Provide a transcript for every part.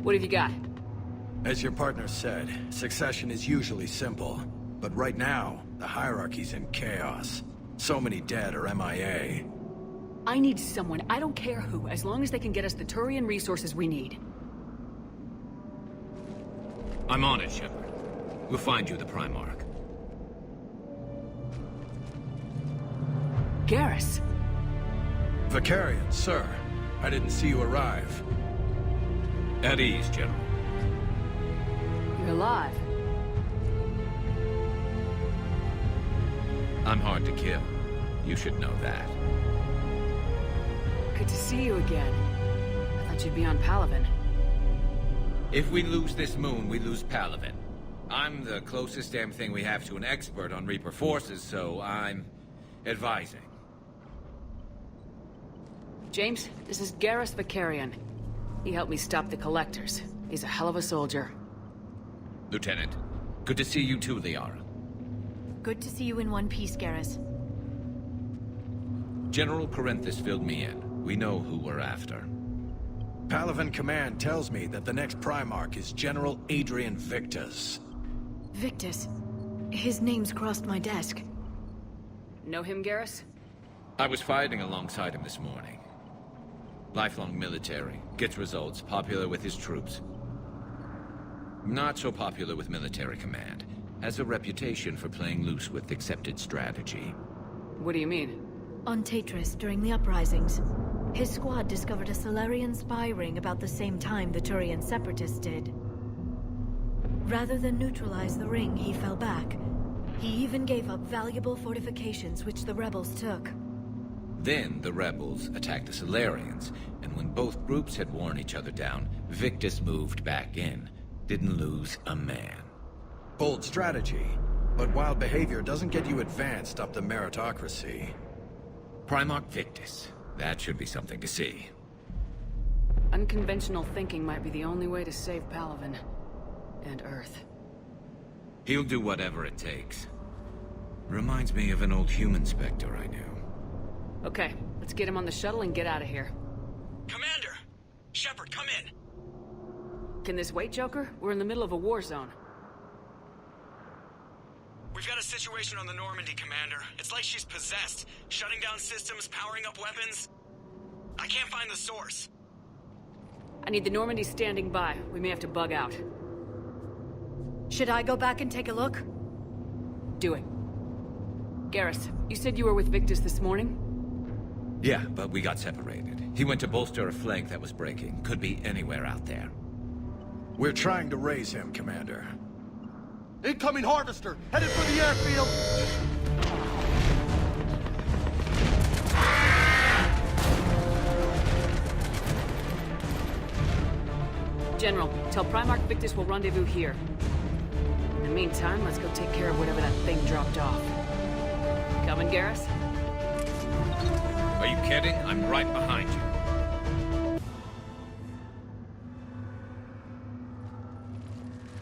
What have you got? As your partner said, succession is usually simple. But right now, the hierarchy's in chaos. So many dead or MIA. I need someone, I don't care who, as long as they can get us the Turian resources we need. I'm on it, Shepard. We'll find you the Primarch. Garrus. Vicarian, sir. I didn't see you arrive. At ease, General. You're alive. I'm hard to kill. You should know that. Good to see you again. I thought you'd be on Palaven. If we lose this moon, we lose Palaven. I'm the closest damn thing we have to an expert on Reaper forces, so I'm advising. James, this is Garrus Vicarian. He helped me stop the Collectors. He's a hell of a soldier. Lieutenant, good to see you too, Liara. Good to see you in one piece, Garrus. General Corinthus filled me in. We know who we're after. Palaven Command tells me that the next Primarch is General Adrian Victus. Victus. His name's crossed my desk. Know him, Garrus? I was fighting alongside him this morning. Lifelong military, gets results, popular with his troops. Not so popular with military command. Has a reputation for playing loose with accepted strategy. What do you mean? On Tatris, during the uprisings, his squad discovered a Solarian spy ring about the same time the Turian separatists did. Rather than neutralize the ring, he fell back. He even gave up valuable fortifications which the rebels took. Then the rebels attacked the Solarians, and when both groups had worn each other down, Victus moved back in. Didn't lose a man. Bold strategy, but wild behavior doesn't get you advanced up the meritocracy. Primarch Victus. That should be something to see. Unconventional thinking might be the only way to save Palaven. And Earth. He'll do whatever it takes. Reminds me of an old human Spectre I knew. Okay, let's get him on the shuttle and get out of here. Commander! Shepard, come in! Can this wait, Joker? We're in the middle of a war zone. We've got a situation on the Normandy, Commander. It's like she's possessed. Shutting down systems, powering up weapons. I can't find the source. I need the Normandy standing by. We may have to bug out. Should I go back and take a look? Do it. Garrus, you said you were with Victus this morning? Yeah, but we got separated. He went to bolster a flank that was breaking. Could be anywhere out there. We're trying to raise him, Commander. Incoming harvester! Headed for the airfield! General, tell Primarch Victus we'll rendezvous here. In the meantime, let's go take care of whatever that thing dropped off. Coming, Garrus? Are you kidding? I'm right behind you.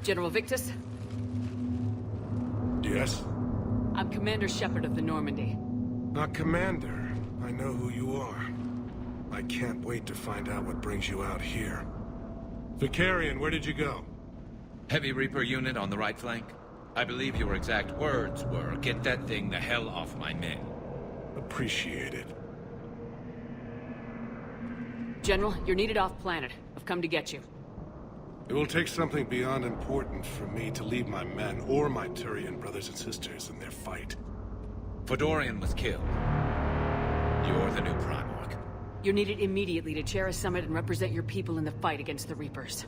General Victus? Yes? I'm Commander Shepard of the Normandy. Commander. I know who you are. I can't wait to find out what brings you out here. Vicarian, where did you go? Heavy Reaper unit on the right flank. I believe your exact words were, "Get that thing the hell off my men." Appreciate it. General, you're needed off-planet. I've come to get you. It will take something beyond important for me to leave my men or my Turian brothers and sisters in their fight. Fedorian was killed. You're the new Primarch. You're needed immediately to chair a summit and represent your people in the fight against the Reapers.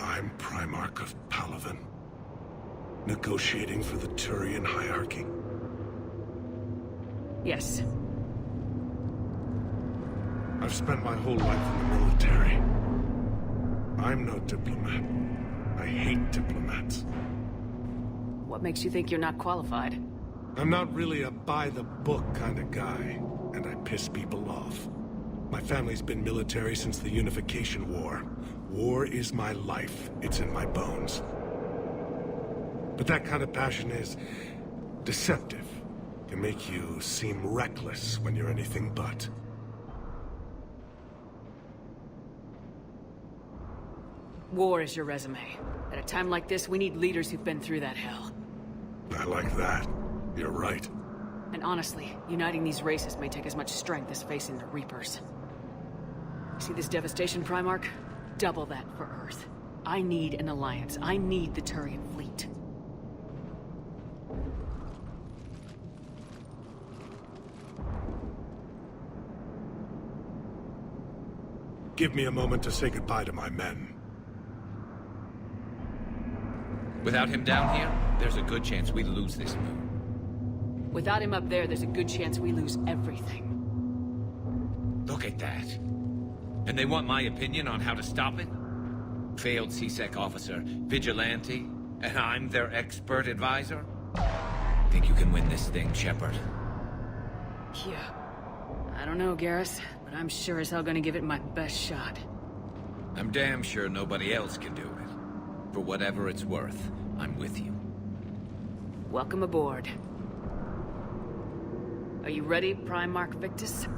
I'm Primarch of Palaven. Negotiating for the Turian hierarchy. Yes. I've spent my whole life in the military. I'm no diplomat. I hate diplomats. What makes you think you're not qualified? I'm not really a by-the-book kind of guy, and I piss people off. My family's been military since the Unification War. War is my life. It's in my bones. But that kind of passion is deceptive. Can make you seem reckless when you're anything but. War is your resume. At a time like this, we need leaders who've been through that hell. I like that. You're right. And honestly, uniting these races may take as much strength as facing the Reapers. See this devastation, Primarch? Double that for Earth. I need an alliance. I need the Turian fleet. Give me a moment to say goodbye to my men. Without him down here, there's a good chance we lose this move. Without him up there's a good chance we lose everything. Look at that. And they want my opinion on how to stop it? Failed CSEC officer, vigilante, and I'm their expert advisor? Think you can win this thing, Shepard? Yeah. I don't know, Garrus, but I'm sure as hell gonna give it my best shot. I'm damn sure nobody else can do it. For whatever it's worth, I'm with you. Welcome aboard. Are you ready, Primarch Victus?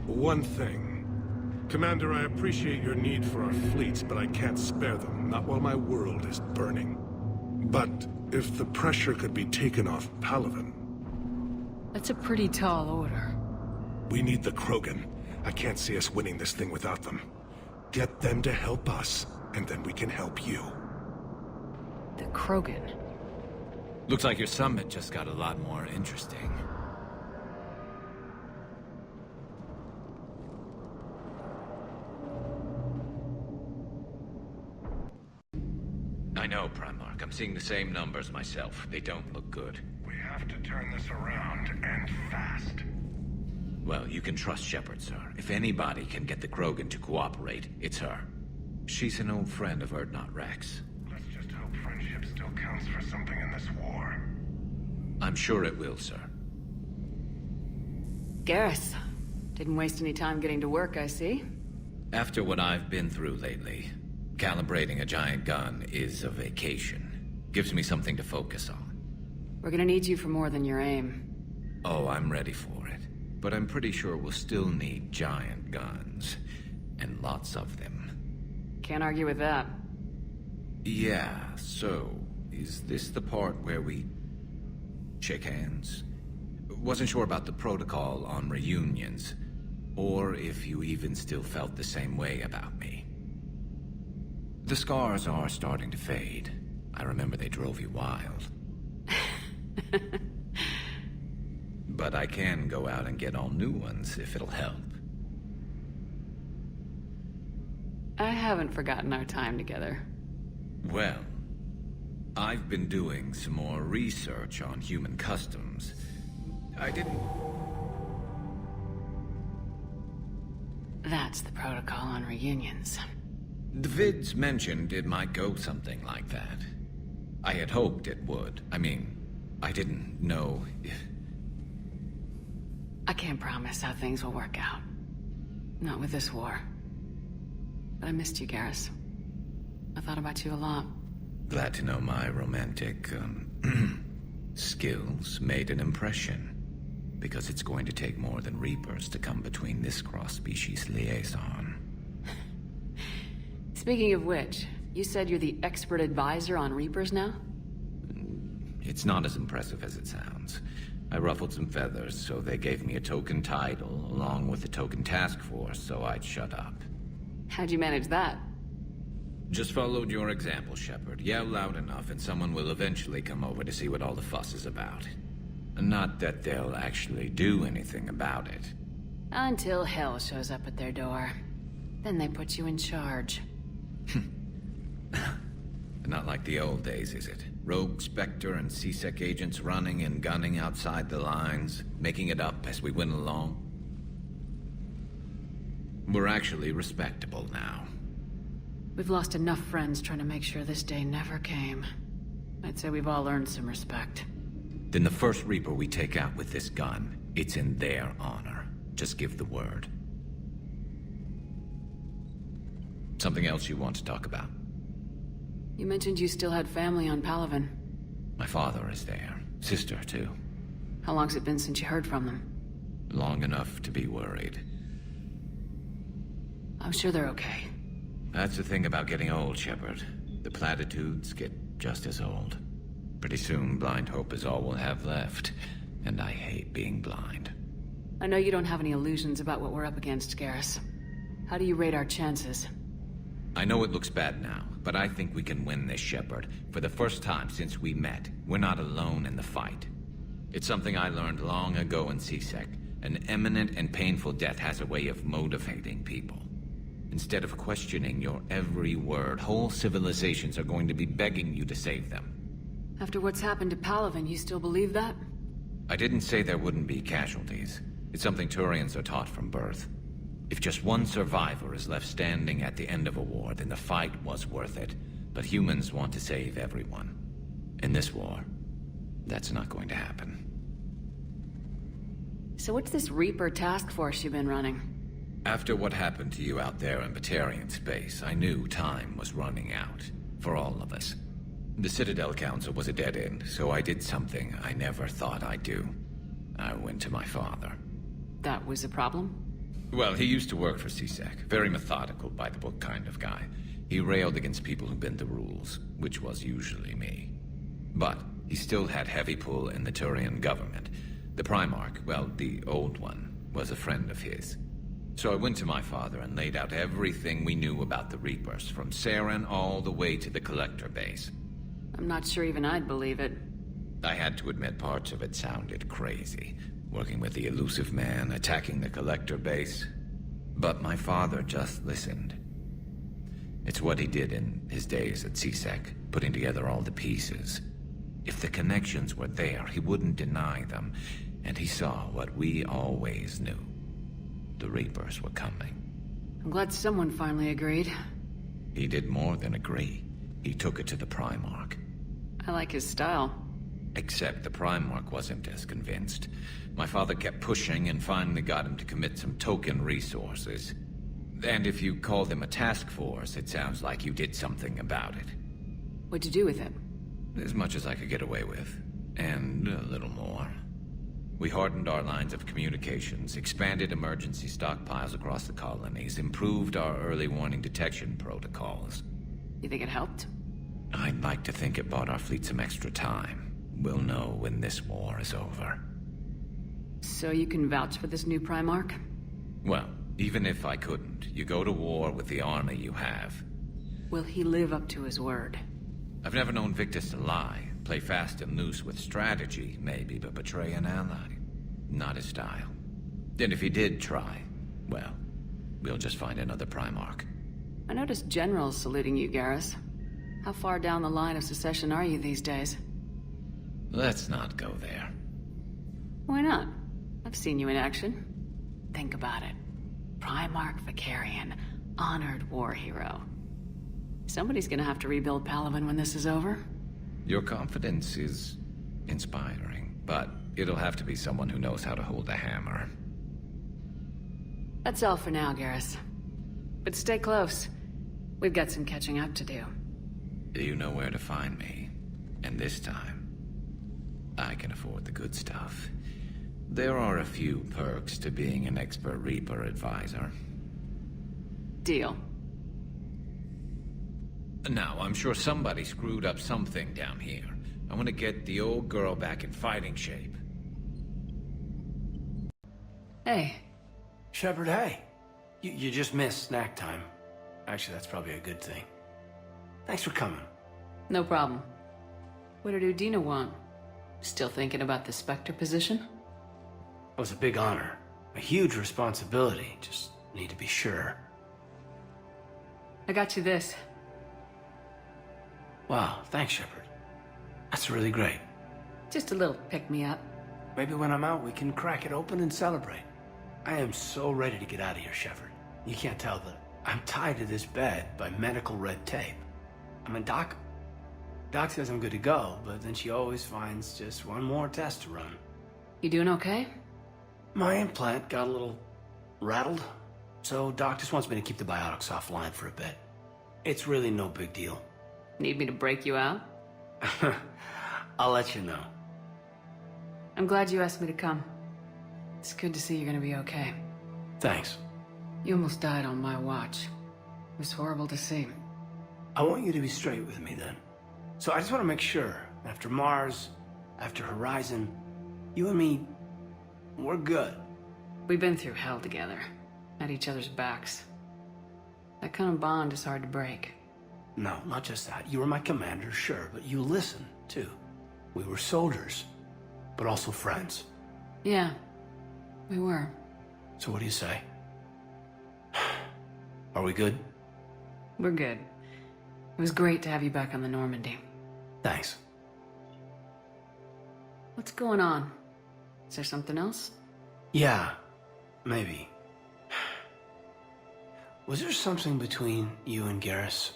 One thing. Commander, I appreciate your need for our fleets, but I can't spare them, not while my world is burning. But if the pressure could be taken off Palaven... That's a pretty tall order. We need the Krogan. I can't see us winning this thing without them. Get them to help us, and then we can help you. The Krogan? Looks like your summit just got a lot more interesting. I know, Primarch. I'm seeing the same numbers myself. They don't look good. We have to turn this around, and fast. Well, you can trust Shepard, sir. If anybody can get the Krogan to cooperate, it's her. She's an old friend of Urdnot Rex. Let's just hope friendship still counts for something in this war. I'm sure it will, sir. Garrus. Didn't waste any time getting to work, I see. After what I've been through lately, calibrating a giant gun is a vacation. Gives me something to focus on. We're gonna need you for more than your aim. Oh, I'm ready for it. But I'm pretty sure we'll still need giant guns. And lots of them. Can't argue with that. Yeah, so... is this the part where we... shake hands? Wasn't sure about the protocol on reunions. Or if you even still felt the same way about me. The scars are starting to fade. I remember they drove you wild. But I can go out and get all new ones if it'll help. I haven't forgotten our time together. Well, I've been doing some more research on human customs. I didn't... That's the protocol on reunions. The vids mentioned it might go something like that. I had hoped it would. I mean, I didn't know if... I can't promise how things will work out. Not with this war. But I missed you, Garrus. I thought about you a lot. Glad to know my romantic, skills made an impression. Because it's going to take more than Reapers to come between this cross-species liaison. Speaking of which, you said you're the expert advisor on Reapers now? It's not as impressive as it sounds. I ruffled some feathers, so they gave me a token title, along with a token task force, so I'd shut up. How'd you manage that? Just followed your example, Shepard. Yell loud enough, and someone will eventually come over to see what all the fuss is about. Not that they'll actually do anything about it. Until hell shows up at their door. Then they put you in charge. Not like the old days, is it? Rogue Spectre and CSEC agents running and gunning outside the lines, making it up as we went along. We're actually respectable now. We've lost enough friends trying to make sure this day never came. I'd say we've all earned some respect. Then the first Reaper we take out with this gun, it's in their honor. Just give the word. Something else you want to talk about? You mentioned you still had family on Palaven. My father is there. Sister, too. How long's it been since you heard from them? Long enough to be worried. I'm sure they're okay. That's the thing about getting old, Shepard. The platitudes get just as old. Pretty soon, blind hope is all we'll have left. And I hate being blind. I know you don't have any illusions about what we're up against, Garrus. How do you rate our chances? I know it looks bad now, but I think we can win this, Shepard. For the first time since we met, we're not alone in the fight. It's something I learned long ago in CSEC. An imminent and painful death has a way of motivating people. Instead of questioning your every word, whole civilizations are going to be begging you to save them. After what's happened to Palaven, you still believe that? I didn't say there wouldn't be casualties. It's something Turians are taught from birth. If just one survivor is left standing at the end of a war, then the fight was worth it. But humans want to save everyone. In this war, that's not going to happen. So what's this Reaper task force you've been running? After what happened to you out there in Batarian space, I knew time was running out. For all of us. The Citadel Council was a dead end, so I did something I never thought I'd do. I went to my father. That was a problem? Well, he used to work for CSEC. Very methodical, by-the-book kind of guy. He railed against people who bent the rules, which was usually me. But he still had heavy pull in the Turian government. The Primarch, well, the old one, was a friend of his. So I went to my father and laid out everything we knew about the Reapers, from Saren all the way to the Collector base. I'm not sure even I'd believe it. I had to admit parts of it sounded crazy. Working with the elusive man, attacking the Collector base. But my father just listened. It's what he did in his days at CSEC, putting together all the pieces. If the connections were there, he wouldn't deny them. And he saw what we always knew. The Reapers were coming. I'm glad someone finally agreed. He did more than agree. He took it to the Primarch. I like his style. Except the Primarch wasn't as convinced. My father kept pushing and finally got him to commit some token resources. And if you call them a task force, it sounds like you did something about it. What'd you do with it? As much as I could get away with. And a little more. We hardened our lines of communications, expanded emergency stockpiles across the colonies, improved our early warning detection protocols. You think it helped? I'd like to think it bought our fleet some extra time. We'll know when this war is over. So you can vouch for this new Primarch? Well, even if I couldn't, you go to war with the army you have. Will he live up to his word? I've never known Victus to lie. Play fast and loose with strategy, maybe, but betray an ally. Not his style. And if he did try, well, we'll just find another Primarch. I noticed generals saluting you, Garrus. How far down the line of secession are you these days? Let's not go there. Why not? I've seen you in action. Think about it. Primarch Vicarian, honored war hero. Somebody's gonna have to rebuild Palaven when this is over. Your confidence is inspiring, but it'll have to be someone who knows how to hold a hammer. That's all for now, Garrus. But stay close. We've got some catching up to do. You know where to find me. And this time, I can afford the good stuff. There are a few perks to being an expert Reaper advisor. Deal. Now, I'm sure somebody screwed up something down here. I want to get the old girl back in fighting shape. Hey. Shepard, hey. You just missed snack time. Actually, that's probably a good thing. Thanks for coming. No problem. What did Udina want? Still thinking about the Spectre position? It was a big honor. A huge responsibility. Just need to be sure. I got you this. Wow, thanks, Shepard. That's really great. Just a little pick-me-up. Maybe when I'm out, we can crack it open and celebrate. I am so ready to get out of here, Shepard. You can't tell that I'm tied to this bed by medical red tape. I mean, Doc says I'm good to go, but then she always finds just one more test to run. You doing okay? My implant got a little rattled, so Doc just wants me to keep the biotics offline for a bit. It's really no big deal. Need me to break you out? I'll let you know. I'm glad you asked me to come. It's good to see you're gonna be okay. Thanks. You almost died on my watch. It was horrible to see. I want you to be straight with me then. So I just want to make sure, after Mars, after Horizon, you and me, we're good. We've been through hell together, at each other's backs. That kind of bond is hard to break. No, not just that. You were my commander, sure, but you listened, too. We were soldiers, but also friends. Yeah, we were. So what do you say? Are we good? We're good. It was great to have you back on the Normandy. Thanks. What's going on? Is there something else? Yeah, maybe. Was there something between you and Garrus?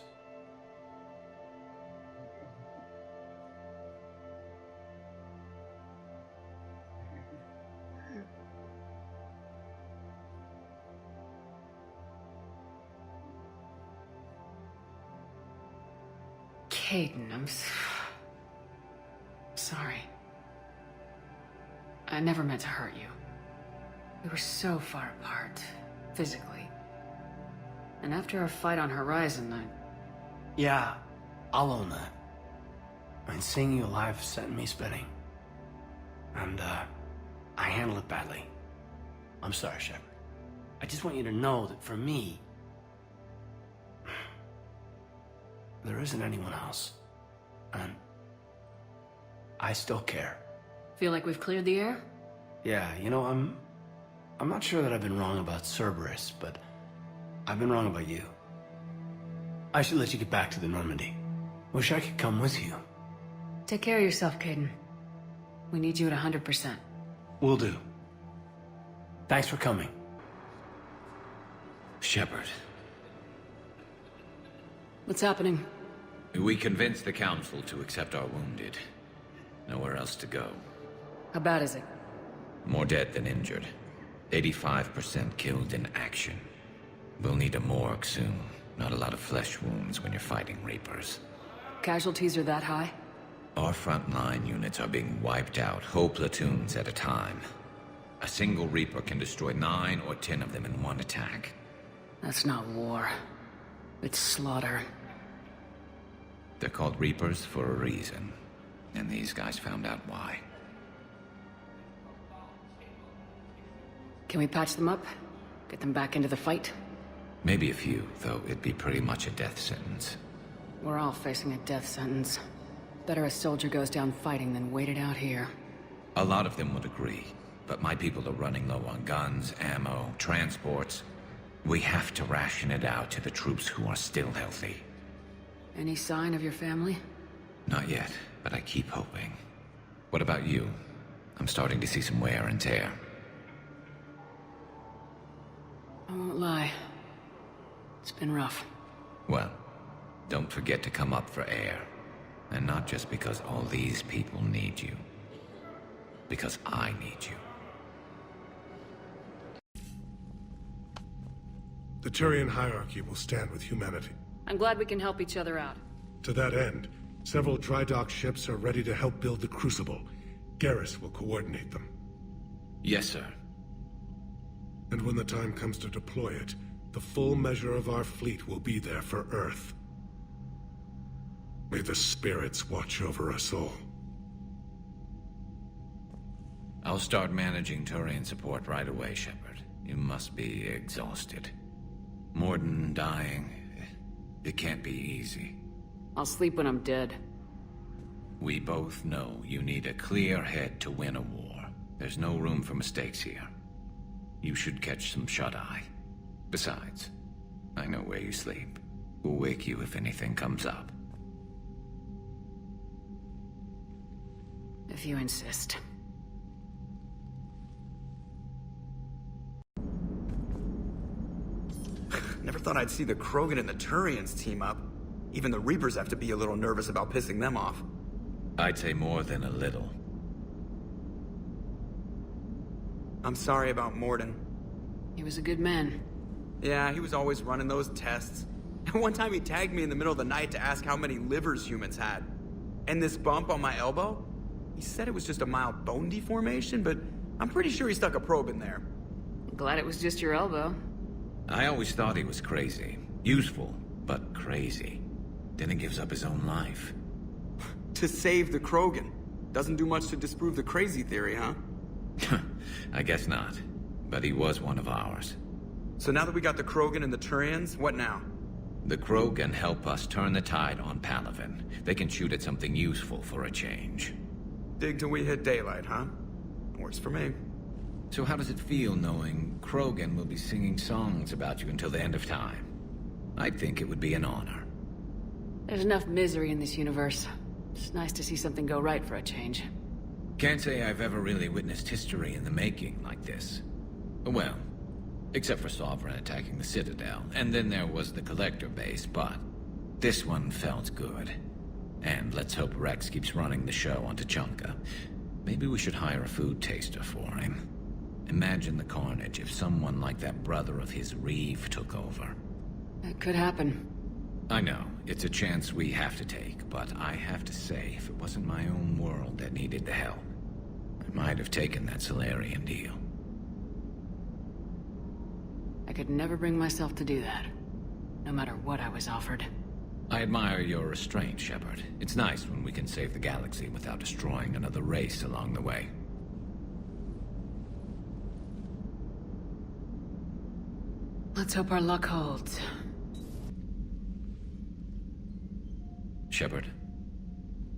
Caden, I'm sorry. I never meant to hurt you. We were so far apart, physically. And after our fight on Horizon, Yeah, I'll own that. I mean, seeing you alive sent me spinning. And, I handled it badly. I'm sorry, Shepard. I just want you to know that for me, there isn't anyone else. And I still care. Feel like we've cleared the air? Yeah, you know, I'm not sure that I've been wrong about Cerberus, but I've been wrong about you. I should let you get back to the Normandy. Wish I could come with you. Take care of yourself, Caden. We need you at 100%. Will do. Thanks for coming. Shepard, What's happening? we convinced the Council to accept our wounded. Nowhere else to go. How bad is it? More dead than injured. 85% killed in action. We'll need a morgue soon. Not a lot of flesh wounds when you're fighting Reapers. Casualties are that high? Our frontline units are being wiped out, whole platoons at a time. A single Reaper can destroy 9 or 10 of them in one attack. That's not war. It's slaughter. They're called Reapers for a reason. And these guys found out why. Can we patch them up? Get them back into the fight? Maybe a few, though it'd be pretty much a death sentence. We're all facing a death sentence. Better a soldier goes down fighting than wait it out here. A lot of them would agree, but my people are running low on guns, ammo, transports. We have to ration it out to the troops who are still healthy. Any sign of your family? Not yet, but I keep hoping. What about you? I'm starting to see some wear and tear. I won't lie. It's been rough. Well, don't forget to come up for air. And not just because all these people need you. Because I need you. The Turian hierarchy will stand with humanity. I'm glad we can help each other out. To that end, several dry dock ships are ready to help build the Crucible. Garrus will coordinate them. Yes, sir. And when the time comes to deploy it, the full measure of our fleet will be there for Earth. May the spirits watch over us all. I'll start managing Turian support right away, Shepard. You must be exhausted. Morden dying, it can't be easy. I'll sleep when I'm dead. We both know you need a clear head to win a war. There's no room for mistakes here. You should catch some shut-eye. Besides, I know where you sleep. We'll wake you if anything comes up. If you insist. Never thought I'd see the Krogan and the Turians team up. Even the Reapers have to be a little nervous about pissing them off. I'd say more than a little. I'm sorry about Morden. He was a good man. Yeah, he was always running those tests. One time he tagged me in the middle of the night to ask how many livers humans had. And this bump on my elbow? He said it was just a mild bone deformation, but I'm pretty sure he stuck a probe in there. Glad it was just your elbow. I always thought he was crazy. Useful, but crazy. Then he gives up his own life. To save the Krogan. Doesn't do much to disprove the crazy theory, huh? I guess not. But he was one of ours. So now that we got the Krogan and the Turians, what now? The Krogan help us turn the tide on Palaven. They can shoot at something useful for a change. Dig till we hit daylight, huh? Works for me. So how does it feel knowing Krogan will be singing songs about you until the end of time? I think it would be an honor. There's enough misery in this universe. It's nice to see something go right for a change. Can't say I've ever really witnessed history in the making like this. Well, except for Sovereign attacking the Citadel, and then there was the Collector base, but this one felt good. And let's hope Rex keeps running the show on Tuchanka. Maybe we should hire a food taster for him. Imagine the carnage if someone like that brother of his, Reeve, took over. That could happen. I know, it's a chance we have to take, but I have to say, if it wasn't my own world that needed the help, I might have taken that Solarian deal. I could never bring myself to do that, no matter what I was offered. I admire your restraint, Shepard. It's nice when we can save the galaxy without destroying another race along the way. Let's hope our luck holds. Shepard,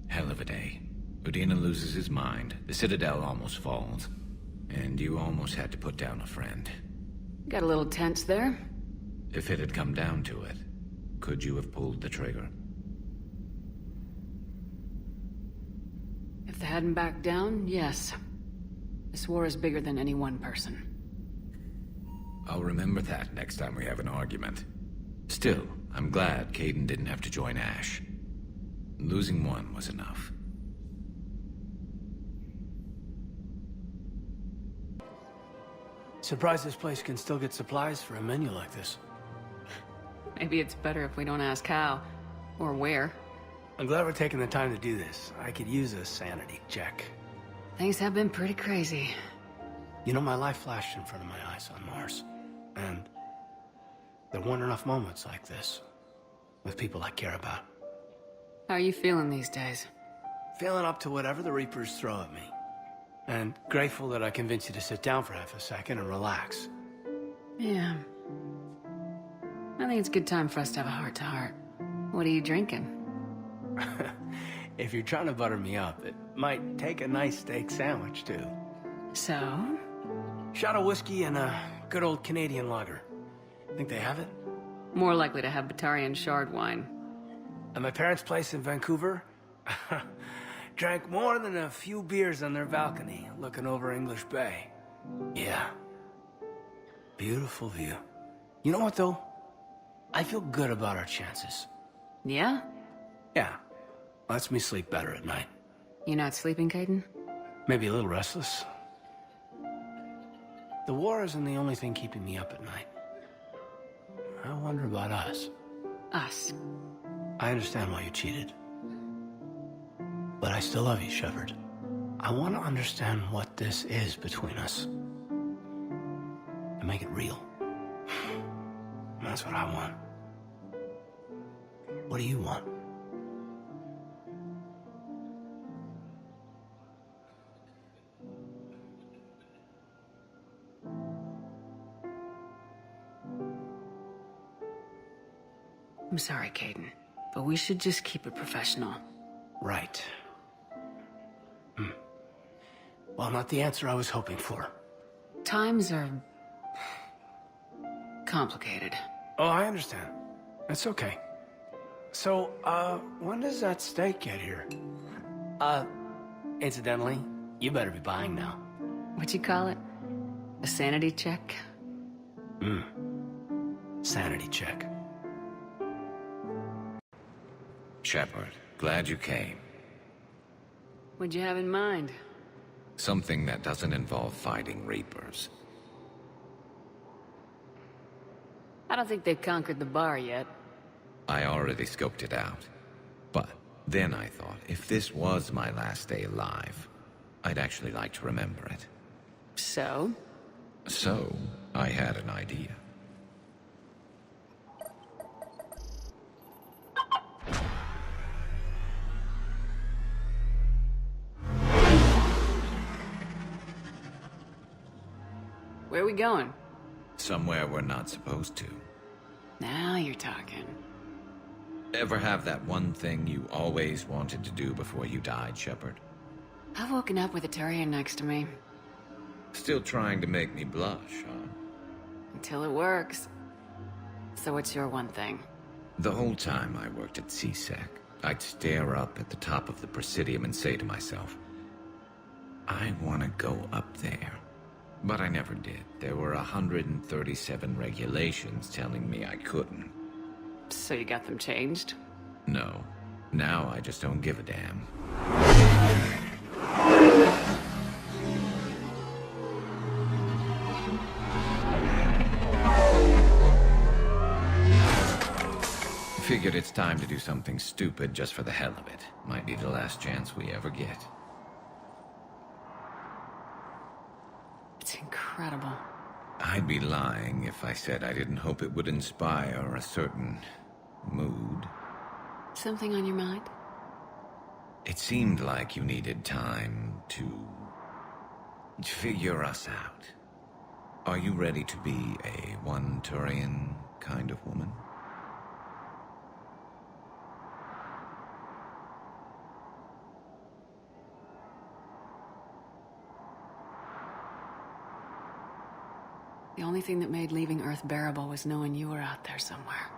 hell of a day. Udina loses his mind, the Citadel almost falls, and you almost had to put down a friend. Got a little tense there. If it had come down to it, could you have pulled the trigger? If they hadn't backed down, yes. This war is bigger than any one person. I'll remember that next time we have an argument. Still, I'm glad Kaidan didn't have to join Ash. Losing one was enough. Surprised this place can still get supplies for a menu like this. Maybe it's better if we don't ask how, or where. I'm glad we're taking the time to do this. I could use a sanity check. Things have been pretty crazy. You know, my life flashed in front of my eyes on Mars. And there weren't enough moments like this with people I care about. How are you feeling these days? Feeling up to whatever the Reapers throw at me. And grateful that I convinced you to sit down for half a second and relax. Yeah. I think it's a good time for us to have a heart-to-heart. What are you drinking? If you're trying to butter me up, it might take a nice steak sandwich, too. So? Shot of whiskey and a good old Canadian lager. Think they have it? More likely to have Batarian shard wine. At my parents' place in Vancouver, drank more than a few beers on their balcony, looking over English Bay. Yeah. Beautiful view. You know what, though? I feel good about our chances. Yeah? Yeah. Lets me sleep better at night. You not sleeping, Kaidan? Maybe a little restless. The war isn't the only thing keeping me up at night. I wonder about us. Us. I understand why you cheated. But I still love you, Shepard. I want to understand what this is between us. And make it real. That's what I want. What do you want? I'm sorry, Kaidan, but we should just keep it professional. Right. Well, not the answer I was hoping for. Times are complicated. Oh, I understand. That's okay. So, when does that steak get here? Incidentally, you better be buying now. What'd you call it? A sanity check? Sanity check. Shepard, glad you came. What'd you have in mind? Something that doesn't involve fighting Reapers. I don't think they've conquered the bar yet. I already scoped it out. But then I thought, if this was my last day alive, I'd actually like to remember it. So? So, I had an idea. Where are we going? Somewhere we're not supposed to. Now you're talking. Ever have that one thing you always wanted to do before you died, Shepard? I've woken up with a Turian next to me. Still trying to make me blush, huh? Until it works. So what's your one thing? The whole time I worked at CSEC, I'd stare up at the top of the Presidium and say to myself, I want to go up there. But I never did. There were 137 regulations telling me I couldn't. So you got them changed? No. Now I just don't give a damn. Figured it's time to do something stupid just for the hell of it. Might be the last chance we ever get. It's incredible. I'd be lying if I said I didn't hope it would inspire a certain mood. Something on your mind? It seemed like you needed time to figure us out. Are you ready to be a one Turian kind of woman? The only thing that made leaving Earth bearable was knowing you were out there somewhere.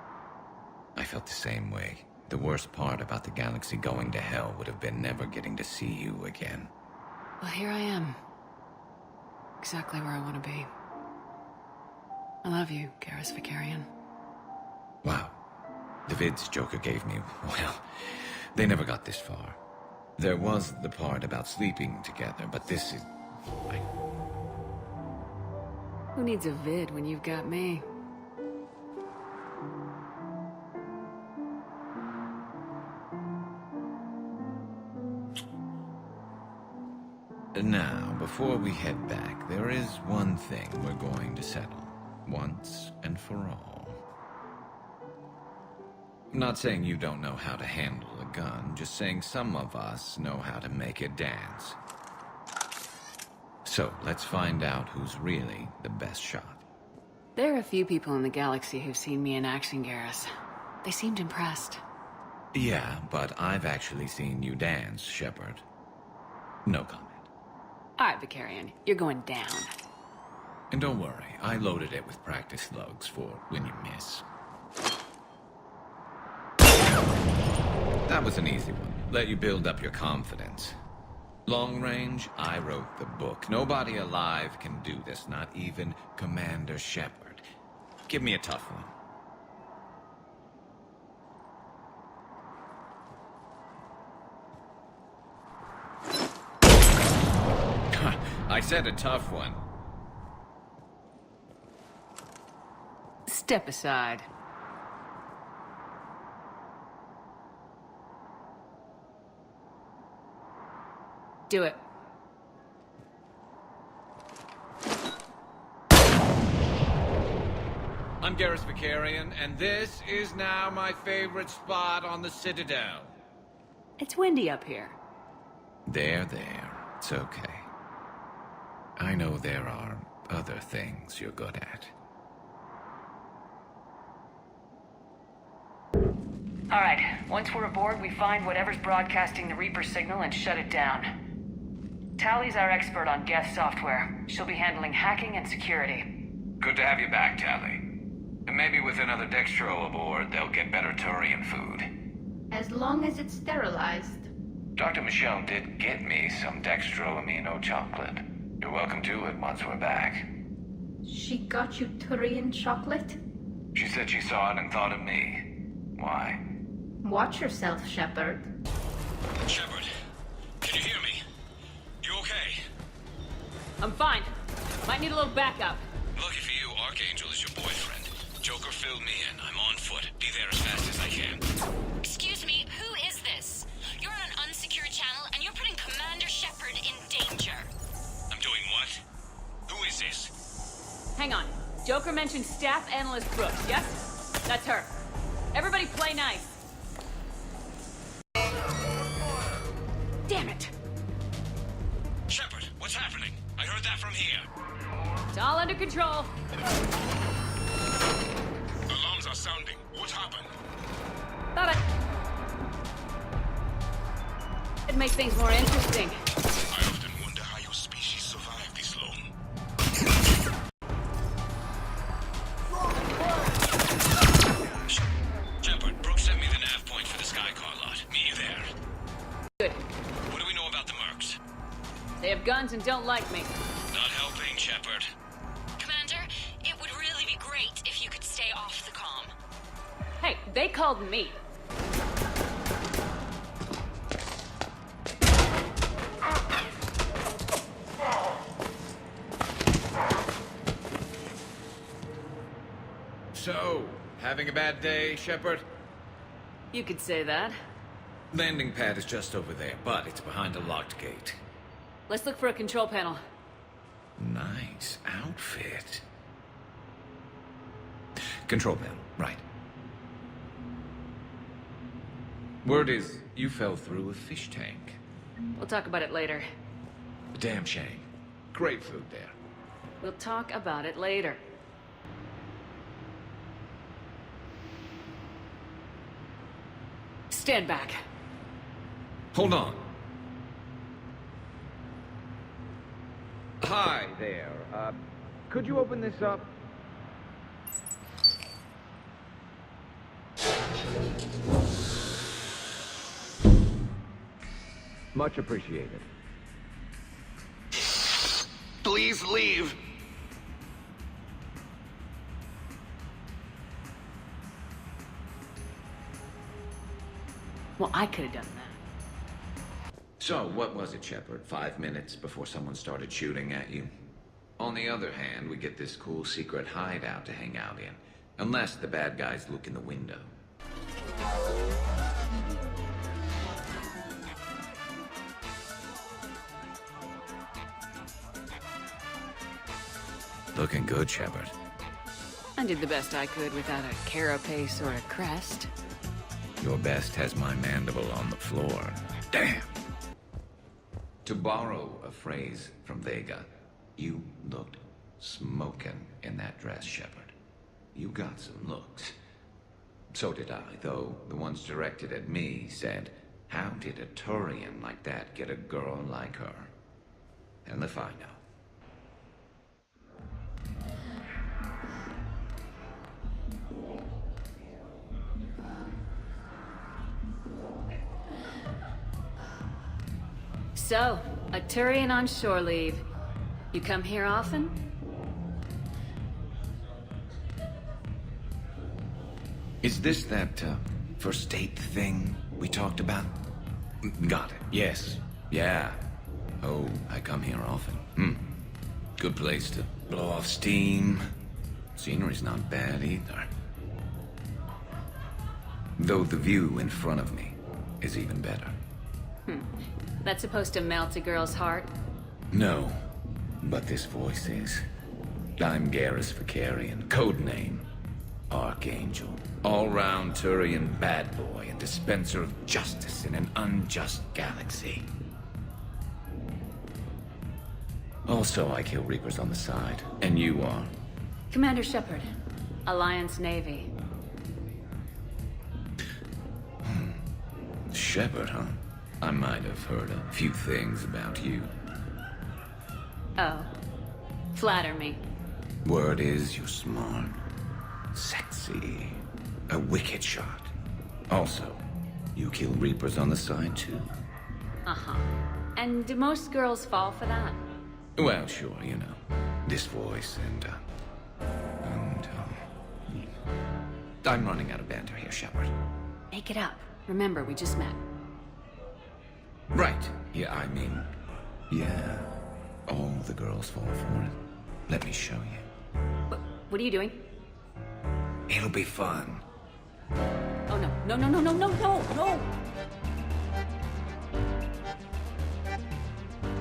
I felt the same way. The worst part about the galaxy going to hell would have been never getting to see you again. Well, here I am. Exactly where I want to be. I love you, Garrus Vicarian. Wow. The vids Joker gave me, well, they never got this far. There was the part about sleeping together, but this is... Who needs a vid when you've got me? Now, before we head back, there is one thing we're going to settle, once and for all. I'm not saying you don't know how to handle a gun, just saying some of us know how to make it dance. So, let's find out who's really the best shot. There are a few people in the galaxy who've seen me in action, Garrus. They seemed impressed. Yeah, but I've actually seen you dance, Shepard. No comment. All right, Vicarian, you're going down. And don't worry, I loaded it with practice slugs for when you miss. That was an easy one. Let you build up your confidence. Long range, I wrote the book. Nobody alive can do this, not even Commander Shepard. Give me a tough one. I said a tough one. Step aside. Do it. I'm Garrus Vicarian, and this is now my favorite spot on the Citadel. It's windy up here. There. It's okay. I know there are other things you're good at. All right, once we're aboard, we find whatever's broadcasting the Reaper signal and shut it down. Tally's our expert on Geth software. She'll be handling hacking and security. Good to have you back, Tally. And maybe with another Dextro aboard, they'll get better Turian food. As long as it's sterilized. Dr. Michelle did get me some Dextro amino chocolate. You're welcome to it once we're back. She got you Turian chocolate? She said she saw it and thought of me. Why? Watch yourself, Shepard. Shepard, can you hear me? You okay? I'm fine. Might need a little backup. Lucky for you, Archangel is your boyfriend. Joker filled me in. I'm on foot. Be there as fast as I can. Excuse me, who is this? You're on an unsecured channel and you're putting Commander Shepard in danger. I'm doing what? Who is this? Hang on. Joker mentioned Staff Analyst Brooks, yes? That's her. Everybody play nice. Damn it! Shepard, what's happening? I heard that from here. It's all under control. Alarms are sounding. What happened? Thought it'd make things more interesting. I often wonder how your species survived this long. Shepard, Brooks sent me the nav point for the Skycar lot. Meet you there. Good. What do we know about the mercs? They have guns and don't like me. Not helping, Shepard. Commander, it would really be great if you could stay off the comm. Hey, they called me. So, having a bad day, Shepard? You could say that. Landing pad is just over there, but it's behind a locked gate. Let's look for a control panel. Nice outfit. Control panel, right. Word is, you fell through a fish tank. We'll talk about it later. Damn shame. Great food there. We'll talk about it later. Stand back. Hold on. Hi there. Could you open this up? Much appreciated. Please leave. Well, I could have done that. So, what was it, Shepard? 5 minutes before someone started shooting at you? On the other hand, we get this cool secret hideout to hang out in. Unless the bad guys look in the window. Looking good, Shepard. I did the best I could without a carapace or a crest. Your best has my mandible on the floor. Damn! To borrow a phrase from Vega, you looked smokin' in that dress, Shepard. You got some looks. So did I, though the ones directed at me said, how did a Turian like that get a girl like her? And if I know. So, a Turian on shore leave. You come here often? Is this that, first date thing we talked about? Got it. Yes. Yeah. Oh, I come here often. Good place to blow off steam. Scenery's not bad either. Though the view in front of me is even better. That's supposed to melt a girl's heart? No, but this voice is. I'm Garrus Vicarian, codename Archangel. All-round Turian bad boy and dispenser of justice in an unjust galaxy. Also, I kill Reapers on the side, and you are? Commander Shepard, Alliance Navy. Shepard, huh? I might have heard a few things about you. Oh. Flatter me. Word is you're smart, sexy, a wicked shot. Also, you kill Reapers on the side, too. Uh-huh. And do most girls fall for that? Well, sure, you know. This voice and I'm running out of banter here, Shepard. Make it up. Remember, we just met. Right. Yeah, I mean, yeah. All the girls fall for it. Let me show you. What are you doing? It'll be fun. Oh no, no, no, no, no, no, no, no!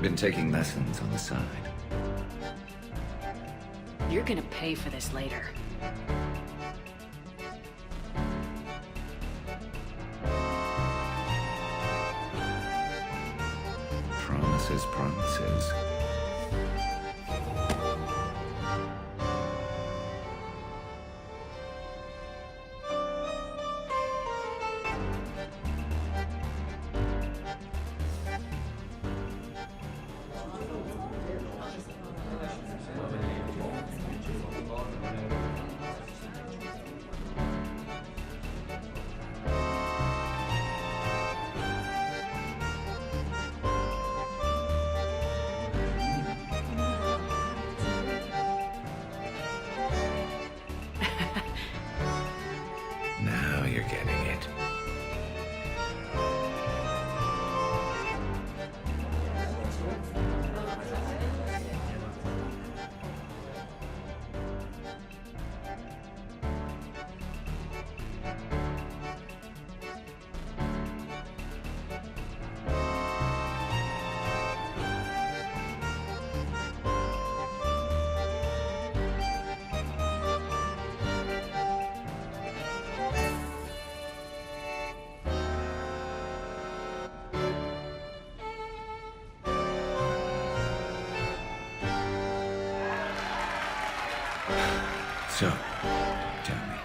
Been taking lessons on the side. You're gonna pay for this later. Promises, promises. Now you're getting it. So, tell me,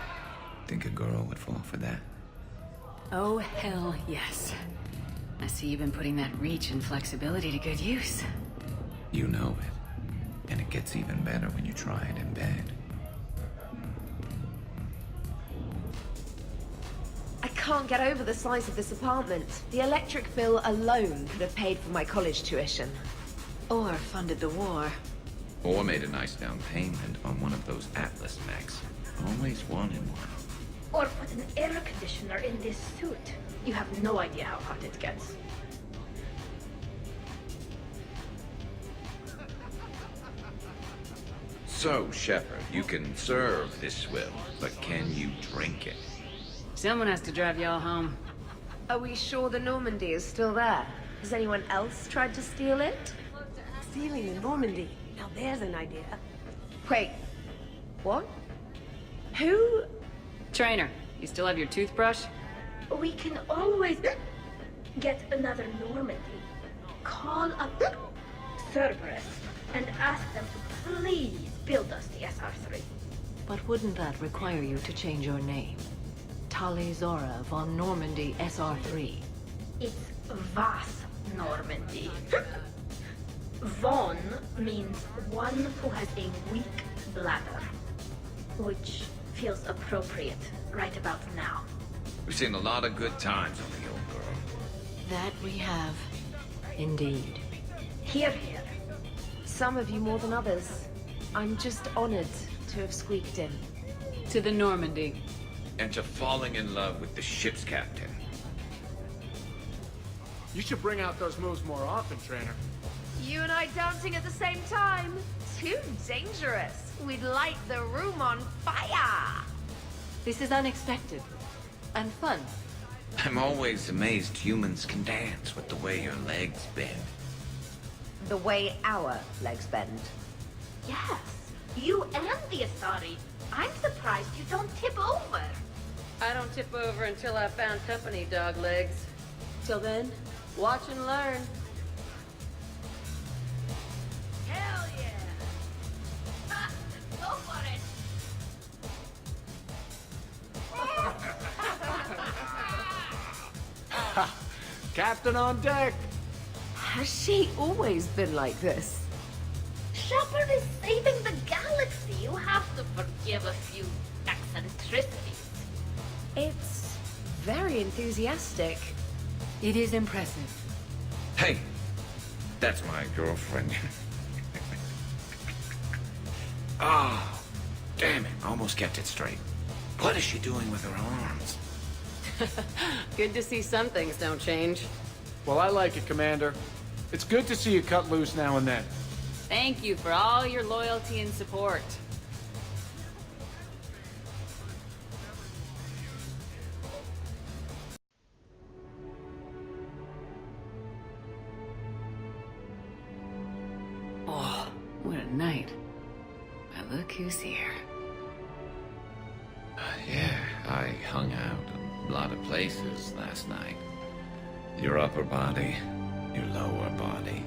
think a girl would fall for that? Oh, hell yes. I see you've been putting that reach and flexibility to good use. You know it. And it gets even better when you try it in bed. I can't get over the size of this apartment. The electric bill alone could have paid for my college tuition. Or funded the war. Or made a nice down payment on one of those Atlas mechs. Always wanted one. Or put an air conditioner in this suit. You have no idea how hot it gets. So, Shepard, you can serve this swill, but can you drink it? Someone has to drive y'all home. Are we sure the Normandy is still there? Has anyone else tried to steal it? Stealing the Normandy. Now there's an idea. Wait. What? Who? Trainer, you still have your toothbrush? We can always get another Normandy. Call up Cerberus and ask them to please build us the SR3. But wouldn't that require you to change your name? Tali Zora von Normandy SR3. It's Vas Normandy. Von means one who has a weak bladder, which feels appropriate right about now. We've seen a lot of good times on the old girl. That we have. Indeed. Here, here. Some of you more than others. I'm just honored to have squeaked in. To the Normandy. And to falling in love with the ship's captain. You should bring out those moves more often, trainer. You and I dancing at the same time? Too dangerous. We'd light the room on fire. This is unexpected. And fun. I'm always amazed humans can dance with the way your legs bend. The way our legs bend. Yes, you and the Asari. I'm surprised you don't tip over. I don't tip over until I've found company, dog legs. Till then, watch and learn. Hell yeah! Ha, go for it! Captain on deck! Has she always been like this? Shepard is saving the galaxy. You have to forgive a few eccentricities. It's very enthusiastic. It is impressive. Hey, that's my girlfriend. Oh, damn it. Almost kept it straight. What is she doing with her arms? Good to see some things don't change. Well, I like it, Commander. It's good to see you cut loose now and then. Thank you for all your loyalty and support. night. But look who's here. Yeah, I hung out a lot of places last night. Your upper body, your lower body,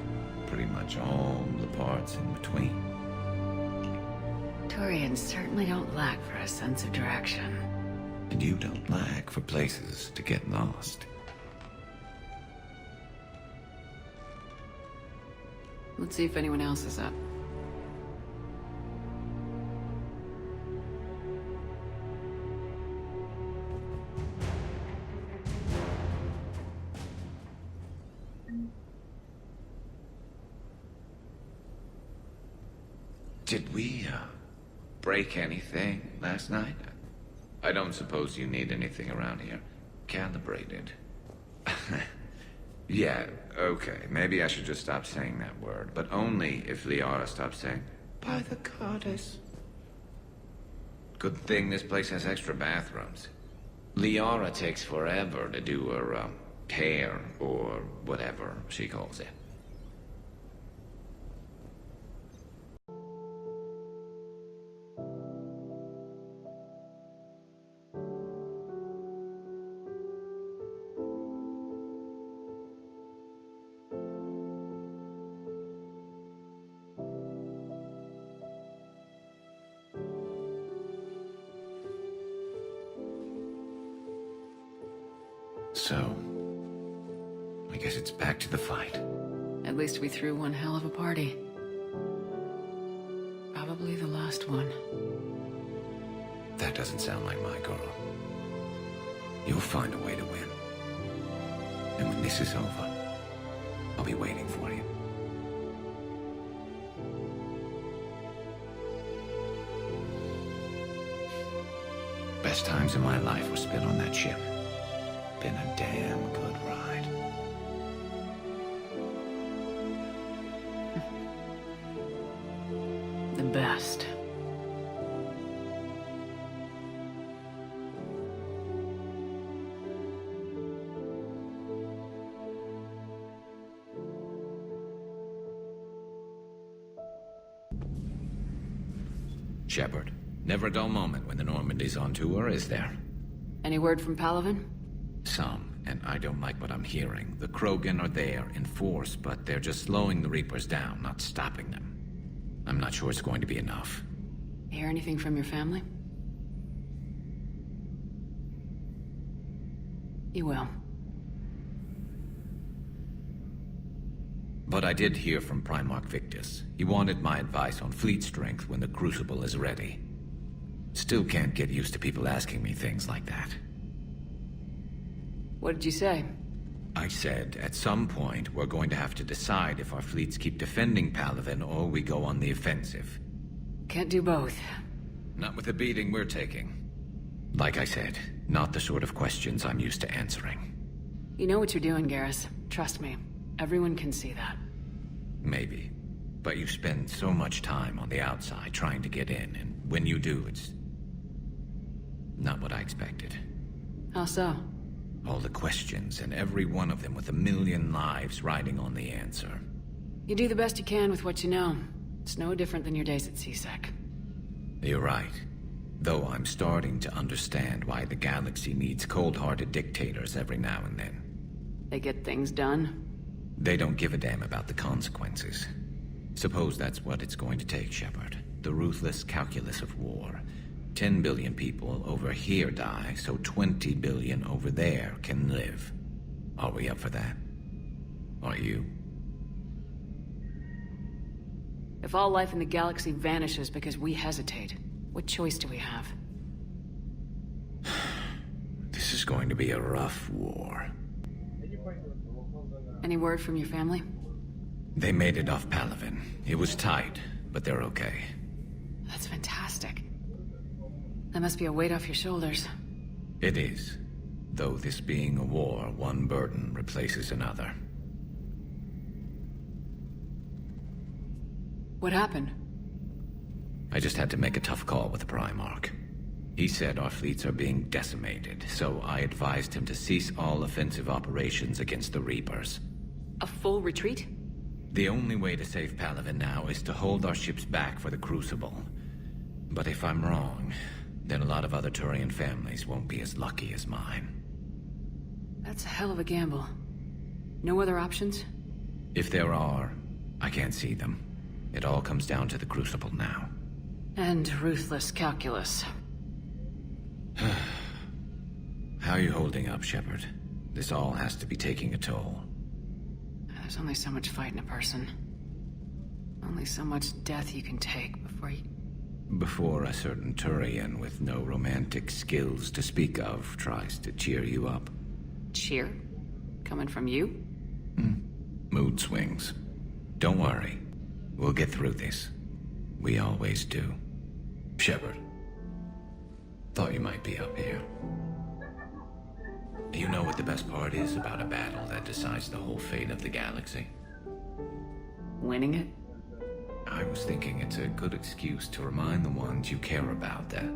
pretty much all the parts in between. Turians certainly don't lack for a sense of direction. And you don't lack for places to get lost. Let's see if anyone else is up. Did we, break anything last night? I don't suppose you need anything around here. Calibrated. Yeah, okay. Maybe I should just stop saying that word. But only if Liara stops saying, by the goddess. Good thing this place has extra bathrooms. Liara takes forever to do her, hair, or whatever she calls it. So, I guess it's back to the fight. At least we threw one hell of a party. Probably the last one. That doesn't sound like my girl. You'll find a way to win. And when this is over, I'll be waiting for you. Best times of my life were spent on that ship. Been a damn good ride. The best. Shepard, never a dull moment when the Normandy's on tour, is there? Any word from Palaven? Some, and I don't like what I'm hearing. The Krogan are there in force, but they're just slowing the Reapers down, not stopping them. I'm not sure it's going to be enough. Hear anything from your family? You will. But I did hear from Primarch Victus. He wanted my advice on fleet strength when the Crucible is ready. Still can't get used to people asking me things like that. What did you say? I said, at some point, we're going to have to decide if our fleets keep defending Palaven or we go on the offensive. Can't do both. Not with the beating we're taking. Like I said, not the sort of questions I'm used to answering. You know what you're doing, Garrus. Trust me. Everyone can see that. Maybe. But you spend so much time on the outside trying to get in, and when you do, it's not what I expected. How so? All the questions, and every one of them with a million lives riding on the answer. You do the best you can with what you know. It's no different than your days at CSEC. You're right. Though I'm starting to understand why the galaxy needs cold-hearted dictators every now and then. They get things done. They don't give a damn about the consequences. Suppose that's what it's going to take, Shepard. The ruthless calculus of war. 10 billion people over here die, so 20 billion over there can live. Are we up for that? Are you? If all life in the galaxy vanishes because we hesitate, what choice do we have? This is going to be a rough war. Any word from your family? They made it off Palaven. It was tight, but they're okay. That's fantastic. That must be a weight off your shoulders. It is. Though this being a war, one burden replaces another. What happened? I just had to make a tough call with the Primarch. He said our fleets are being decimated, so I advised him to cease all offensive operations against the Reapers. A full retreat? The only way to save Palaven now is to hold our ships back for the Crucible. But if I'm wrong, then a lot of other Turian families won't be as lucky as mine. That's a hell of a gamble. No other options? If there are, I can't see them. It all comes down to the Crucible now. And ruthless calculus. How are you holding up, Shepard? This all has to be taking a toll. There's only so much fight in a person. Only so much death you can take before you... Before a certain Turian with no romantic skills to speak of tries to cheer you up. Cheer? Coming from you? Mood swings. Don't worry. We'll get through this. We always do. Shepard. Thought you might be up here. You know what the best part is about a battle that decides the whole fate of the galaxy? Winning it? I was thinking it's a good excuse to remind the ones you care about that...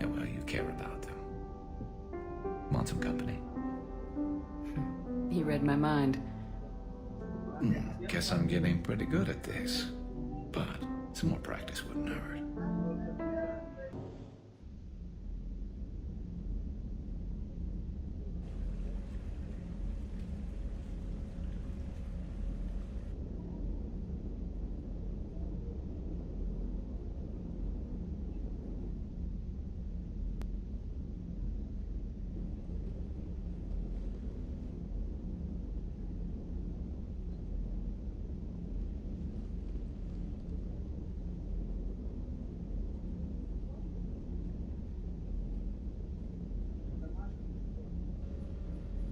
Yeah, well, you care about them. Want some company? You read my mind. Guess I'm getting pretty good at this. But some more practice wouldn't hurt.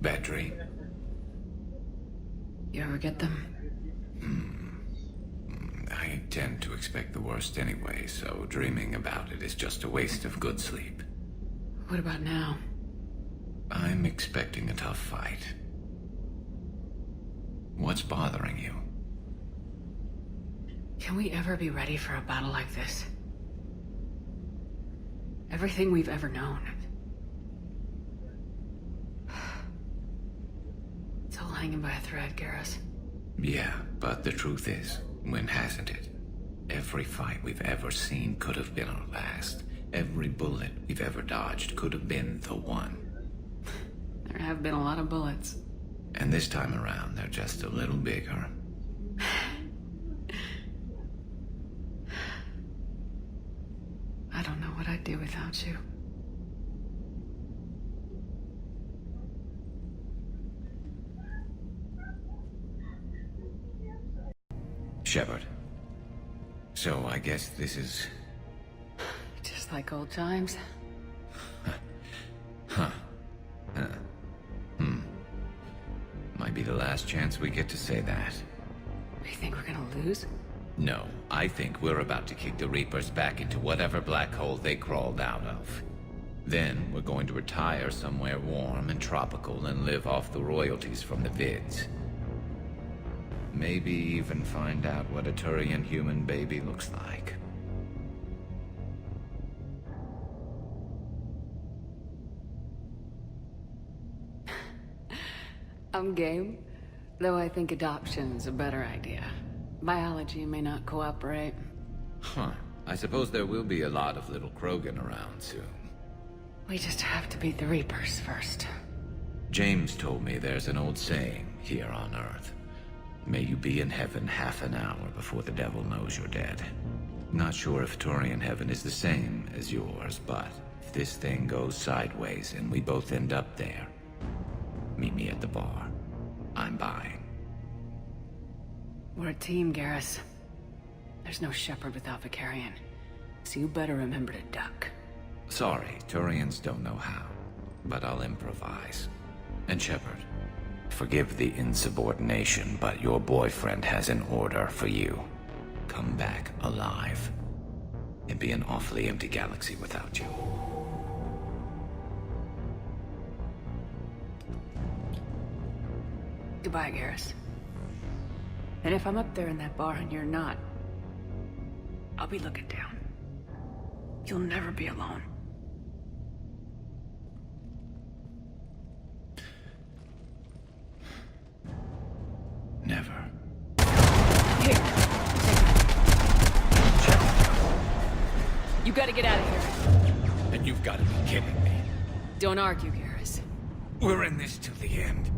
Bad dream? You ever get them? I tend to expect the worst anyway, so dreaming about it is just a waste of good sleep. What about now? I'm expecting a tough fight. What's bothering you? Can we ever be ready for a battle like this? Everything we've ever known. It's all hanging by a thread, Garrus. Yeah, but the truth is, when hasn't it? Every fight we've ever seen could have been our last. Every bullet we've ever dodged could have been the one. There have been a lot of bullets. And this time around, they're just a little bigger. I don't know what I'd do without you. Shepard. So I guess this is... Just like old times. Might be the last chance we get to say that. You think we're gonna lose? No, I think we're about to kick the Reapers back into whatever black hole they crawled out of. Then we're going to retire somewhere warm and tropical and live off the royalties from the vids. Maybe even find out what a Turian human baby looks like. I'm game, though I think adoption's a better idea. Biology may not cooperate. I suppose there will be a lot of little Krogan around soon. We just have to beat the Reapers first. James told me there's an old saying here on Earth. May you be in heaven half an hour before the devil knows you're dead. Not sure if Turian heaven is the same as yours, but if this thing goes sideways and we both end up there, meet me at the bar. I'm buying. We're a team, Garrus. There's no Shepard without Vicarian, so you better remember to duck. Sorry, Turians don't know how, but I'll improvise. And Shepard, forgive the insubordination, but your boyfriend has an order for you. Come back alive. It'd be an awfully empty galaxy without you. Goodbye, Garrus. And if I'm up there in that bar and you're not, I'll be looking down. You'll never be alone. Never. get out of here. And you've got to be kidding me. Don't argue, Garrus. We're in this to the end.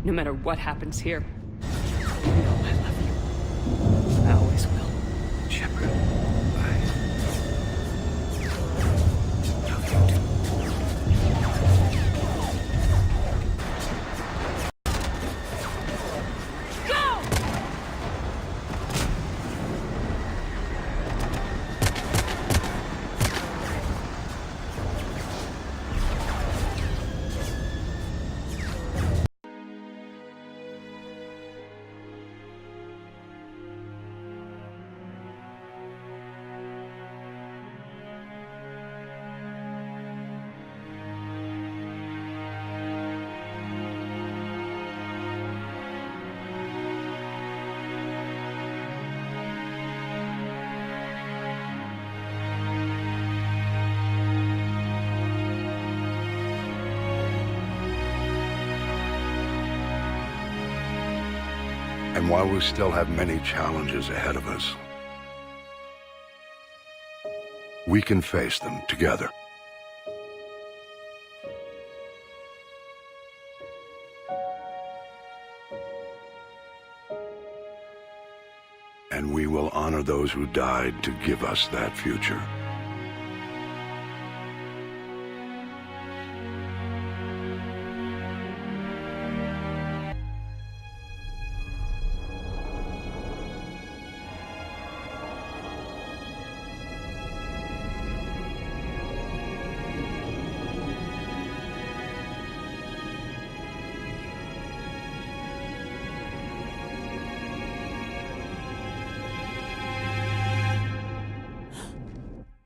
No matter what happens here, you know I love you. I always will. Shepard, I love you too. And while we still have many challenges ahead of us, we can face them together. And we will honor those who died to give us that future.